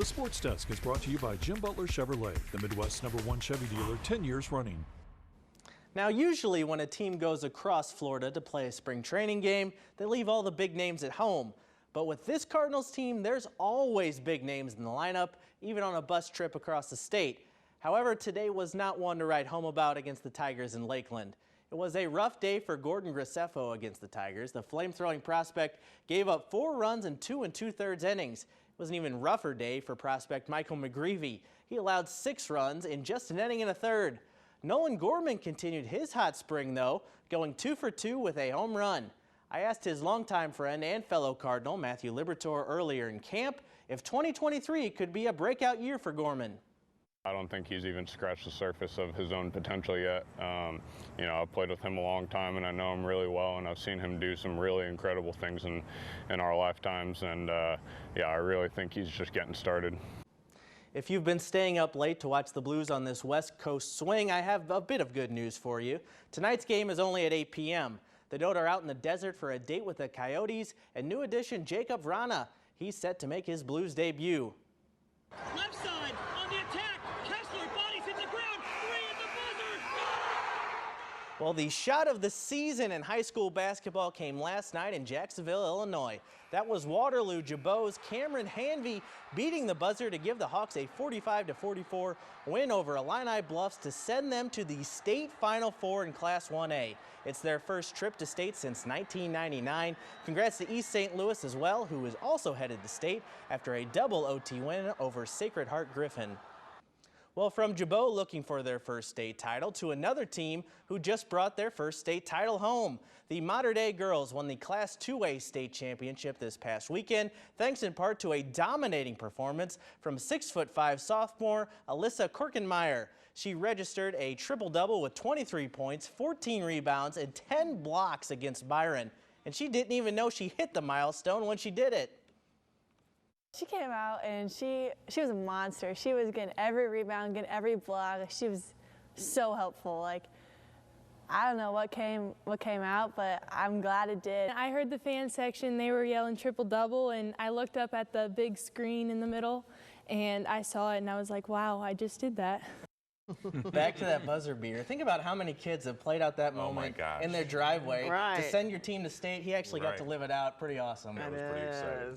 The Sports Desk is brought to you by Jim Butler Chevrolet, the Midwest's #1 Chevy dealer 10 years running. Now, usually when a team goes across Florida to play a spring training game, they leave all the big names at home. But with this Cardinals team, there's always big names in the lineup, even on a bus trip across the state. However, today was not one to write home about against the Tigers in Lakeland. It was a rough day for Gordon Graceffo against the Tigers. The flame-throwing prospect gave up 4 runs in 2 2/3 innings. It was an even rougher day for prospect Michael McGreevy. He allowed 6 runs in just an inning and a third. Nolan Gorman continued his hot spring, though, going 2 for 2 with a home run. I asked his longtime friend and fellow Cardinal, Matthew Liberatore, earlier in camp if 2023 could be a breakout year for Gorman. I don't think he's even scratched the surface of his own potential yet. I've played with him a long time, and I know him really well, and I've seen him do some really incredible things in our lifetimes, and I really think he's just getting started. If you've been staying up late to watch the Blues on this West Coast swing, I have a bit of good news for you. Tonight's game is only at 8 p.m. The Dodo are out in the desert for a date with the Coyotes, and new addition Jacob Vrana. He's set to make his Blues debut. Left side on the attack. Kessler bodies hit the ground. 3 at the buzzer. Well, the shot of the season in high school basketball came last night in Jacksonville, Illinois. That was Waterloo Jabot's Cameron Hanvey beating the buzzer to give the Hawks a 45-44 win over Illini Bluffs to send them to the state Final Four in Class 1A. It's their first trip to state since 1999. Congrats to East St. Louis as well, who is also headed to state after a double OT win over Sacred Heart Griffin. Well, from Jabot looking for their first state title to another team who just brought their first state title home. The Mater Dei girls won the Class 2A state championship this past weekend, thanks in part to a dominating performance from 6'5" sophomore Alyssa Korkenmeyer. She registered a triple-double with 23 points, 14 rebounds, and 10 blocks against Byron. And she didn't even know she hit the milestone when she did it. She came out and she was a monster. She was getting every rebound, getting every block. She was so helpful. I don't know what came out, but I'm glad it did. I heard the fan section, they were yelling triple-double, and I looked up at the big screen in the middle, and I saw it, and I was like, wow, I just did that. Back to that buzzer beater. Think about how many kids have played out that moment in their driveway to send your team to state. He actually got to live it out. Pretty awesome. That was pretty exciting.